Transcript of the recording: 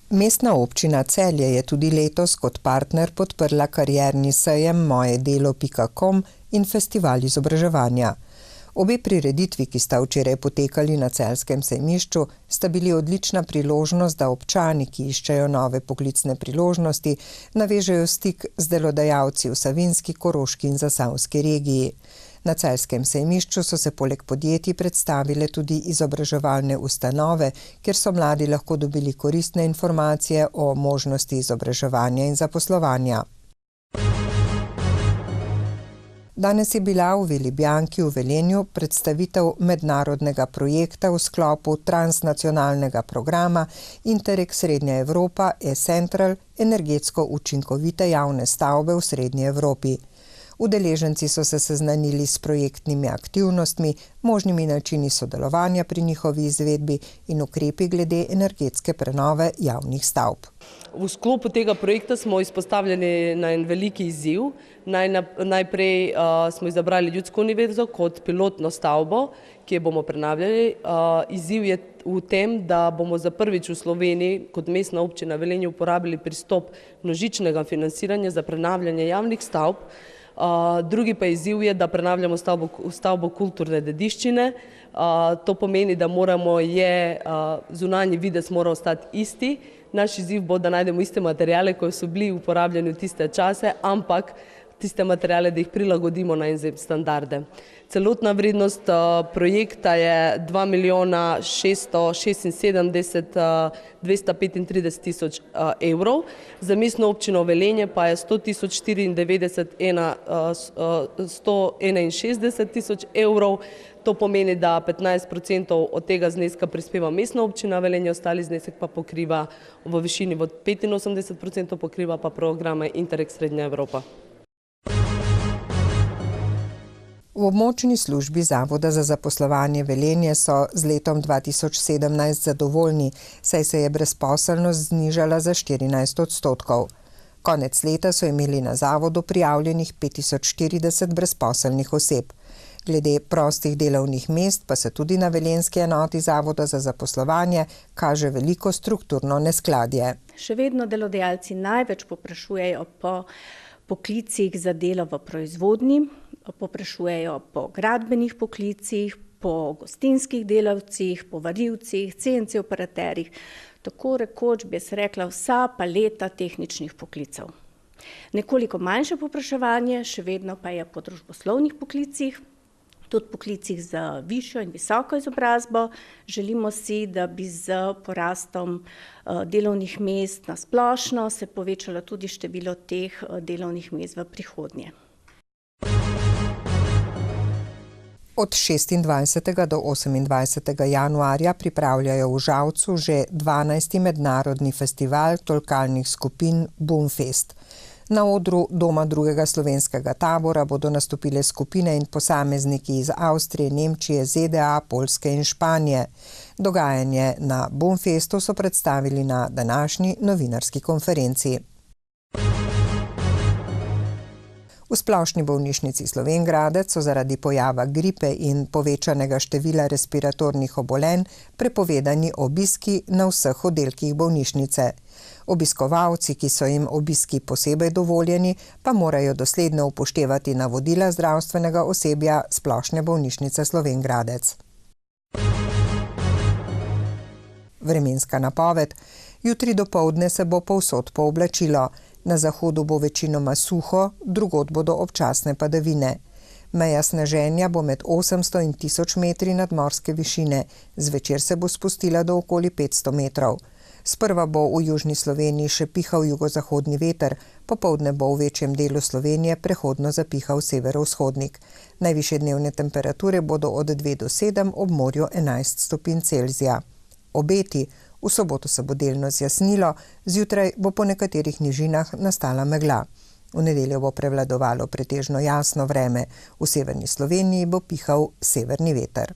Mestna občina Celje je tudi letos kot partner podprla karierni sejem mojedelo.com in festival izobraževanja. Obe prireditvi, ki sta včeraj potekali na celjskem sejmišču, sta bili odlična priložnost, da občani, ki iščejo nove poklicne priložnosti, navežejo stik z delodajalci v Savinjski, Koroški in Zasavski regiji. Na celjskem sejmišču so se poleg podjetij predstavile tudi izobraževalne ustanove, kjer so mladi lahko dobili koristne informacije o možnosti izobraževanja in zaposlovanja. Danes je bila v Vili Bianchi v Velenju predstavitev mednarodnega projekta v sklopu transnacionalnega programa Interreg Srednja Evropa e-Central energetsko učinkovite javne stavbe v Srednji Evropi. Udeleženci so se seznanili s projektnimi aktivnostmi, možnimi načini sodelovanja pri njihovi izvedbi in ukrepi glede energetske prenove javnih stavb. V sklopu tega projekta smo izpostavljeni na en veliki izziv. Najprej smo izabrali Ljudsko univerzo kot pilotno stavbo, ki jo bomo prenavljali. Izziv je v tem, da bomo za prvič v Sloveniji kot mestna občina Velenje uporabili pristop množičnega financiranja za prenavljanje javnih stavb. Drugi pa izziv je, da prenavljamo stavbo kulturne dediščine. To pomeni, da zunanji videz mora ostati isti. Naš izziv bo, da najdemo iste materiale, koji so bili uporabljeni v tiste čase, ampak tiste materiale, da jih prilagodimo na NZEP standarde. Celotna vrednost projekta je 2.676.235 evrov, za mestno občino Velenje pa je 100.094.161 evrov. To pomeni, da 15% od tega zneska prispeva mestna občina Velenje, ostali znesek pa pokriva v višini od 85% pokriva pa programe Interreg Srednja Evropa. V območni službi Zavoda za zaposlovanje Velenje so z letom 2017 zadovoljni, saj se je brezposelnost znižala za 14%. Konec leta so imeli na zavodu prijavljenih 5040 brezposelnih oseb. Glede prostih delovnih mest pa se tudi na velenjski enoti Zavoda za zaposlovanje kaže veliko strukturno neskladje. Še vedno delodajalci največ povprašujejo po poklicih za delo v proizvodnji, povprašujejo po gradbenih poklicih, po gostinskih delavcih, po varilcih, CNC operaterjih. Tako rekoč bi se rekla vsa paleta tehničnih poklicev. Nekoliko manjše povpraševanje, še vedno pa je po družboslovnih poklicih, tudi poklicih za višjo in visoko izobrazbo. Želimo si, da bi z porastom delovnih mest na splošno se povečalo tudi število teh delovnih mest v prihodnje. Od 26. do 28. januarja pripravljajo v Žalcu že 12. mednarodni festival tolkalnih skupin Boomfest. Na odru Doma drugega slovenskega tabora bodo nastopile skupine in posamezniki iz Avstrije, Nemčije, ZDA, Poljske in Španije. Dogajanje na Boomfestu so predstavili na današnji novinarski konferenci. V Splošni bolnišnici Slovenj Gradec so zaradi pojava gripe in povečanega števila respiratornih obolenj prepovedani obiski na vseh oddelkih bolnišnice. Obiskovalci, ki so jim obiski posebej dovoljeni, pa morajo dosledno upoštevati navodila zdravstvenega osebja Splošne bolnišnice Slovenj Gradec. Vremenska napoved. Jutri dopoldne se bo povsod pooblačilo. Na zahodu bo večinoma suho, drugod bodo občasne padavine. Meja sneženja bo med 800 in 1000 metri nadmorske višine, zvečer se bo spustila do okoli 500 metrov. Sprva bo v južni Sloveniji še pihal jugozahodni veter, popoldne bo v večjem delu Slovenije prehodno zapihal severovzhodnik. Najvišje dnevne temperature bodo od 2 do 7, ob morju 11 stopinj Celzija. Obeti. V soboto se bo delno zjasnilo, zjutraj bo po nekaterih nižinah nastala megla. V nedeljo bo prevladovalo pretežno jasno vreme, v severni Sloveniji bo pihal severni veter.